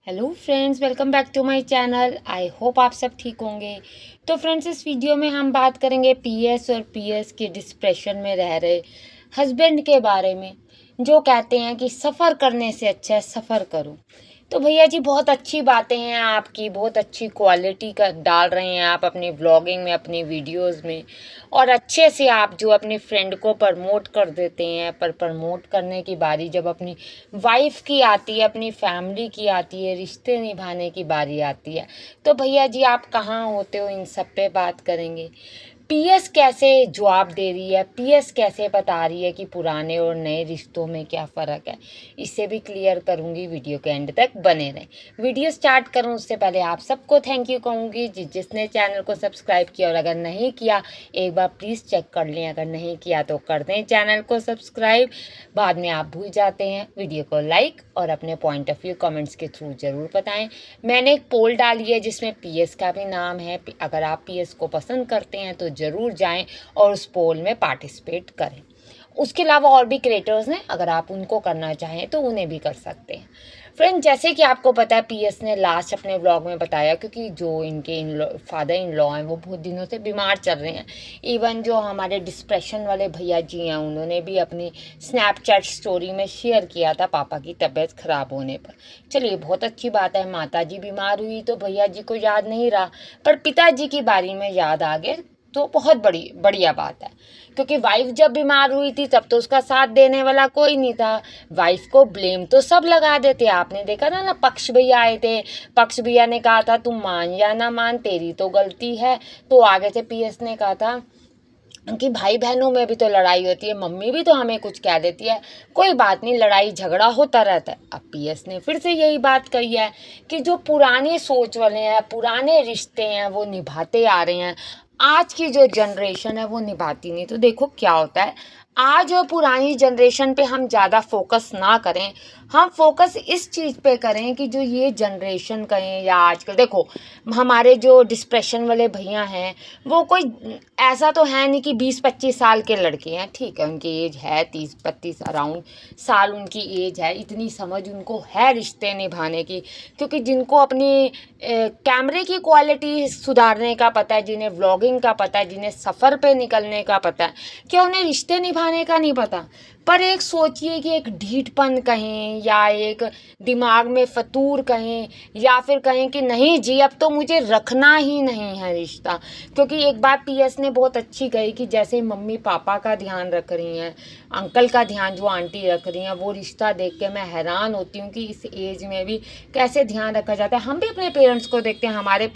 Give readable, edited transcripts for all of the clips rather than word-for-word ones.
Hello friends, welcome back to my channel. I hope आप सब ठीक होंगे। तो फ्रेंड्स, इस वीडियो में हम बात करेंगे पीएस और पीएस के डिप्रेशन में रह रहे हस्बैंड के बारे में, जो कहते हैं कि सफ़र करने से अच्छा है सफ़र करो। तो भैया जी, बहुत अच्छी बातें हैं आपकी, बहुत अच्छी क्वालिटी का डाल रहे हैं आप अपनी व्लॉगिंग में, अपनी वीडियोस में, और अच्छे से आप जो अपनी फ्रेंड को प्रमोट कर देते हैं। पर प्रमोट करने की बारी जब अपनी वाइफ की आती है, अपनी फैमिली की आती है, रिश्ते निभाने की बारी आती है, तो भैया जी आप कहाँ होते हो? इन सब पे बात करेंगे। पीएस कैसे जवाब दे रही है, पीएस कैसे बता रही है कि पुराने और नए रिश्तों में क्या फ़र्क है, इससे भी क्लियर करूँगी। वीडियो के एंड तक बने रहें। वीडियो स्टार्ट करूँ उससे पहले आप सबको थैंक यू कहूँगी जिसने चैनल को सब्सक्राइब किया, और अगर नहीं किया एक बार प्लीज़ चेक कर लें, अगर नहीं किया तो कर दें चैनल को सब्सक्राइब। बाद में आप भूल जाते हैं। वीडियो को लाइक और अपने पॉइंट ऑफ व्यू कमेंट्स के थ्रू ज़रूर बताएं। मैंने एक पोल डाली है जिसमें पीएस का भी नाम है। अगर आप पीएस को पसंद करते हैं तो ज़रूर जाएं और उस पोल में पार्टिसिपेट करें। उसके अलावा और भी क्रिएटर्स हैं, अगर आप उनको करना चाहें तो उन्हें भी कर सकते हैं। फ्रेंड, जैसे कि आपको पता है, पीएस ने लास्ट अपने व्लॉग में बताया, क्योंकि जो इनके फादर इन लॉ हैं वो बहुत दिनों से बीमार चल रहे हैं। इवन जो हमारे डिस्प्रेशन वाले भैया जी हैं, उन्होंने भी अपनी स्नैपचैट स्टोरी में शेयर किया था पापा की तबीयत ख़राब होने पर। चलिए, बहुत अच्छी बात है। माता जी बीमार हुई तो भैया जी को याद नहीं रहा, पर पिताजी की बारी में याद आ गए, तो बहुत बढ़िया बात है। क्योंकि वाइफ जब बीमार हुई थी तब तो उसका साथ देने वाला कोई नहीं था। वाइफ को ब्लेम तो सब लगा देते। आपने देखा था ना, पक्ष भैया आए थे, पक्ष भैया ने कहा था तुम मान या ना मान, तेरी तो गलती है। तो आगे से पीएस ने कहा था कि भाई बहनों में भी तो लड़ाई होती है, मम्मी भी तो हमें कुछ कह देती है, कोई बात नहीं, लड़ाई झगड़ा होता रहता है। अब पीएस ने फिर से यही बात कही है कि जो पुराने सोच वाले हैं, पुराने रिश्ते हैं, वो निभाते आ रहे हैं। आज की जो जनरेशन है वो निभाती नहीं। तो देखो क्या होता है, आज और पुरानी जनरेशन पे हम ज़्यादा फोकस ना करें, हम फोकस इस चीज़ पे करें कि जो ये जनरेशन कहें या आजकल देखो, हमारे जो डिस्प्रेशन वाले भैया हैं वो कोई ऐसा तो है नहीं कि 20-25 साल के लड़के हैं। ठीक है, उनकी एज है 30-32 अराउंड साल उनकी एज है, इतनी समझ उनको है रिश्ते निभाने की। क्योंकि जिनको अपनी कैमरे की क्वालिटी सुधारने का पता है, जिन्हें व्लॉगिंग का पता है, जिन्हें सफ़र पे निकलने का पता है, क्या उन्हें रिश्ते निभाने का नहीं पता? पर एक सोचिए कि एक ढीठपन कहें या एक दिमाग में फतूर कहें, या फिर कहें कि नहीं जी अब तो मुझे रखना ही नहीं है रिश्ता। क्योंकि एक बात पीएस ने बहुत अच्छी कही कि जैसे मम्मी पापा का ध्यान रख रही हैं, अंकल का ध्यान जो आंटी रख रही हैं, वो रिश्ता देख के मैं हैरान होती हूँ कि इस एज में भी कैसे ध्यान रखा जाता है। हम भी अपने पेरेंट्स को देखते हैं, हमारे भी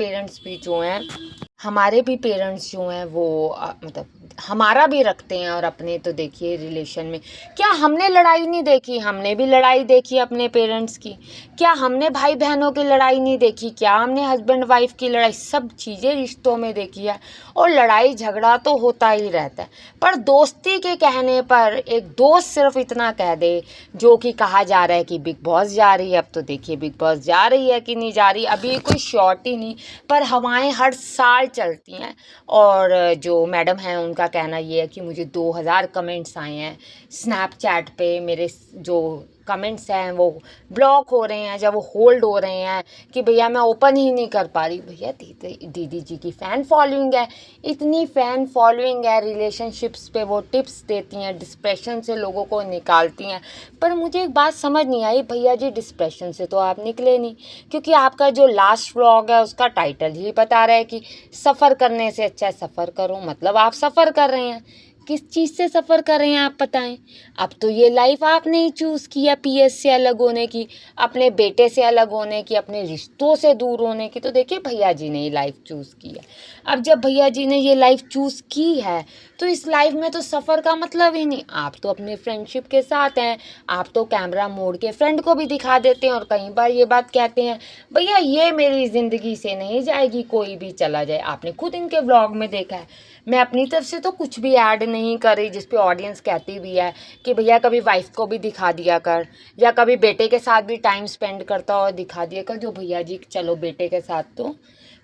पेरेंट्स जो हैं वो मतलब हमारा भी रखते हैं। और अपने तो देखिए रिलेशन में क्या हमने लड़ाई नहीं देखी? हमने भी लड़ाई देखी अपने पेरेंट्स की। क्या हमने भाई बहनों की लड़ाई नहीं देखी? क्या हमने हस्बैंड वाइफ की लड़ाई, सब चीज़ें रिश्तों में देखी है। और लड़ाई झगड़ा तो होता ही रहता है। पर दोस्ती के कहने पर एक दोस्त सिर्फ इतना कह दे, जो कि कहा जा रहा है कि बिग बॉस जा रही है। अब तो देखिए बिग बॉस जा रही है कि नहीं जा रही, अभी कोई श्योरिटी नहीं, पर हवाएं हर साल चलती हैं। और जो मैडम हैं उनका कहना ये है कि मुझे 2000 कमेंट्स आए हैं स्नैपचैट पे, मेरे जो कमेंट्स हैं वो ब्लॉक हो रहे हैं, जब वो होल्ड हो रहे हैं कि भैया मैं ओपन ही नहीं कर पा रही। भैया दीदी जी की फ़ैन फॉलोइंग है, इतनी फ़ैन फॉलोइंग है, रिलेशनशिप्स पे वो टिप्स देती हैं, डिस्प्रेशन से लोगों को निकालती हैं। पर मुझे एक बात समझ नहीं आई, भैया जी डिस्प्रेशन से तो आप निकले नहीं, क्योंकि आपका जो लास्ट व्लॉग है उसका टाइटल ही बता रहा है कि सफ़र करने से अच्छा है सफ़र करो। मतलब आप सफ़र कर रहे हैं, किस चीज़ से सफ़र कर रहे हैं आप बताएं? अब तो ये लाइफ आपने ही चूज़ किया, पीएस से अलग होने की, अपने बेटे से अलग होने की, अपने रिश्तों से दूर होने की। तो देखिए भैया जी ने ये लाइफ चूज़ की है। अब जब भैया जी ने ये लाइफ चूज़ की है तो इस लाइफ में तो सफ़र का मतलब ही नहीं। आप तो अपने फ्रेंडशिप के साथ हैं, आप तो कैमरा मोड़ के फ्रेंड को भी दिखा देते हैं, और कई बार ये बात कहते हैं भैया ये मेरी ज़िंदगी से नहीं जाएगी, कोई भी चला जाए। आपने खुद इनके व्लॉग में देखा है। मैं अपनी तरफ से तो कुछ भी ऐड नहीं कर रही, जिस पे ऑडियंस कहती भी है कि भैया कभी वाइफ को भी दिखा दिया कर, या कभी बेटे के साथ भी टाइम स्पेंड करता हो दिखा दिया कर। जो भैया जी चलो बेटे के साथ तो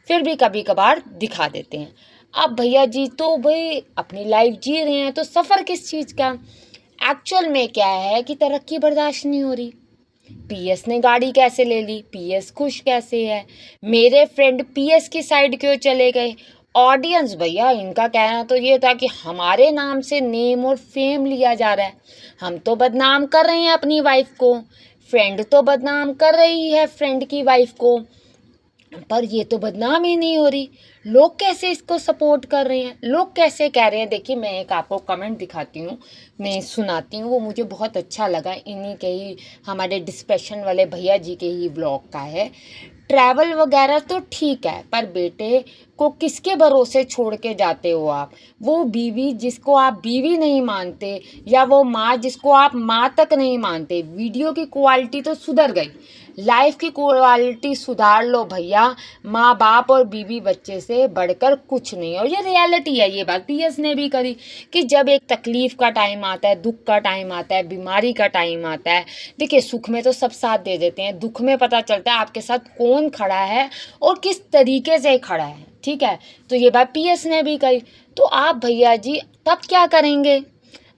फिर भी कभी कभार दिखा देते हैं। अब भैया जी तो भाई अपनी लाइफ जी रहे हैं, तो सफ़र किस चीज़ का? एक्चुअल में क्या है कि तरक्की बर्दाश्त नहीं हो रही। पीएस ने गाड़ी कैसे ले ली, पीएस खुश कैसे है, मेरे फ्रेंड पीएस की साइड क्यों चले गए। ऑडियंस भैया इनका कहना तो ये था कि हमारे नाम से नेम और फेम लिया जा रहा है, हम तो बदनाम कर रहे हैं अपनी वाइफ को, फ्रेंड तो बदनाम कर रही है फ्रेंड की वाइफ को, पर ये तो बदनाम ही नहीं हो रही। लोग कैसे इसको सपोर्ट कर रहे हैं, लोग कैसे कह रहे हैं। देखिए मैं एक आपको कमेंट दिखाती हूँ, मैं सुनाती हूँ, वो मुझे बहुत अच्छा लगा, इन्हीं के ही हमारे डिस्कशन वाले भैया जी के ही ब्लॉग का है। ट्रैवल वगैरह तो ठीक है, पर बेटे को किसके भरोसे छोड़ के जाते हो आप। वो बीवी जिसको आप बीवी नहीं मानते, या वो माँ जिसको आप माँ तक नहीं मानते। वीडियो की क्वालिटी तो सुधर गई, लाइफ की क्वालिटी सुधार लो भैया। माँ बाप और बीवी बच्चे से बढ़कर कुछ नहीं है, और ये रियलिटी है। ये बात पीएस ने भी करी कि जब एक तकलीफ का टाइम आता है, दुख का टाइम आता है, बीमारी का टाइम आता है, देखिए सुख में तो सब साथ दे देते हैं, दुख में पता चलता है आपके साथ कौन खड़ा है और किस तरीके से खड़ा है। ठीक है, तो ये बात पीएस ने भी कही। तो आप भैया जी तब क्या करेंगे।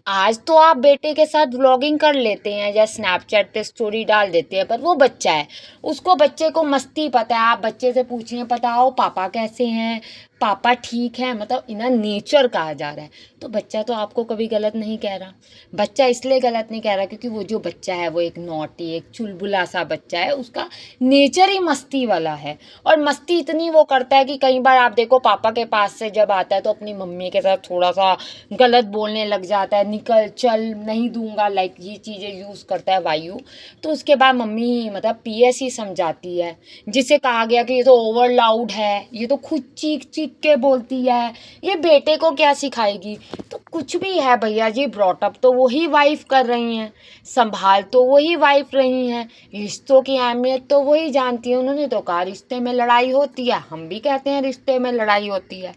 आज तो आप बेटे के साथ व्लॉगिंग कर लेते हैं या स्नैपचैट पे स्टोरी डाल देते हैं, पर वो बच्चा है, उसको बच्चे को मस्ती पता है। आप बच्चे से पूछिए, बताओ पापा कैसे हैं, पापा ठीक है, मतलब इनर नेचर कहा जा रहा है। तो बच्चा तो आपको कभी गलत नहीं कह रहा। बच्चा इसलिए गलत नहीं कह रहा क्योंकि वो जो बच्चा है वो एक नॉटी, एक चुलबुला सा बच्चा है, उसका नेचर ही मस्ती वाला है। और मस्ती इतनी वो करता है कि कई बार आप देखो पापा के पास से जब आता है तो अपनी मम्मी के साथ थोड़ा सा गलत बोलने लग जाता है, निकल चल नहीं दूंगा, लाइक ये चीज़ें यूज़ करता है वायु। तो उसके बाद मम्मी मतलब पीएस ही समझाती है, जिसे कहा गया कि ये तो ओवर लाउड है, ये तो खुद चीख चीख के बोलती है, ये बेटे को क्या सिखाएगी। तो कुछ भी है भैया जी, ब्रॉटअप तो वही वाइफ कर रही हैं, संभाल तो वही वाइफ रही हैं, रिश्तों की अहमियत तो वही जानती है। उन्होंने तो कहा रिश्ते में लड़ाई होती है, हम भी कहते हैं रिश्ते में लड़ाई होती है।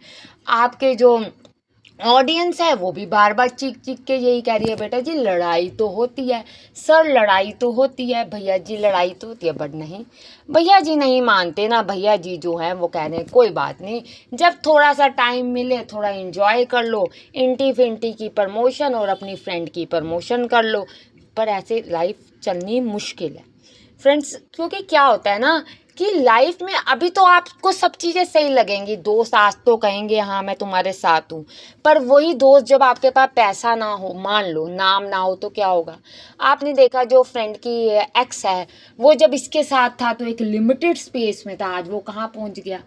आपके जो ऑडियंस है वो भी बार बार चीख चीख के यही कह रही है, बेटा जी लड़ाई तो होती है, सर लड़ाई तो होती है, भैया जी लड़ाई तो होती है, बट नहीं, भैया जी नहीं मानते ना। भैया जी जो हैं वो कह रहे हैं कोई बात नहीं, जब थोड़ा सा टाइम मिले थोड़ा एंजॉय कर लो, इंटी फिंटी की प्रमोशन और अपनी फ्रेंड की प्रमोशन कर लो, पर ऐसे लाइफ चलनी मुश्किल है फ्रेंड्स। क्योंकि क्या होता है ना कि लाइफ में अभी तो आपको सब चीज़ें सही लगेंगी, दोस्त आज तो कहेंगे हाँ मैं तुम्हारे साथ हूँ, पर वही दोस्त जब आपके पास पैसा ना हो, मान लो नाम ना हो, तो क्या होगा। आपने देखा जो फ्रेंड की एक्स है, वो जब इसके साथ था तो एक लिमिटेड स्पेस में था, आज वो कहाँ पहुँच गया।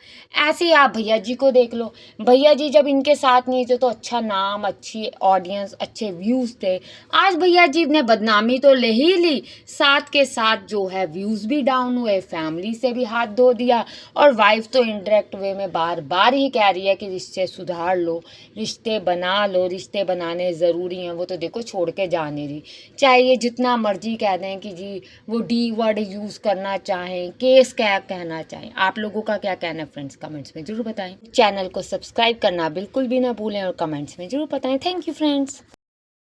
ऐसे ही आप भैया जी को देख लो, भैया जी जब इनके साथ नहीं थे तो अच्छा नाम, अच्छी ऑडियंस, अच्छे व्यूज़ थे। आज भैया जी ने बदनामी तो ले ही ली, साथ के साथ जो है व्यूज़ भी डाउन हुए, फैमिली से भी हाथ धो दिया, और वाइफ तो इनडायरेक्ट वे में बार बार ही कह रही है कि रिश्ते सुधार लो, रिश्ते बना लो, रिश्ते बनाने ज़रूरी हैं। वो तो देखो छोड़ के जा नहीं रही, चाहे ये जितना मर्जी कह दें कि जी वो डी वर्ड यूज़ करना चाहें, केस क्या कहना चाहें। आप लोगों का क्या कहना है फ्रेंड्स, कमेंट्स में ज़रूर बताएं। चैनल को सब्सक्राइब करना बिल्कुल भी ना भूलें और कमेंट्स में ज़रूर बताएं। Thank you friends.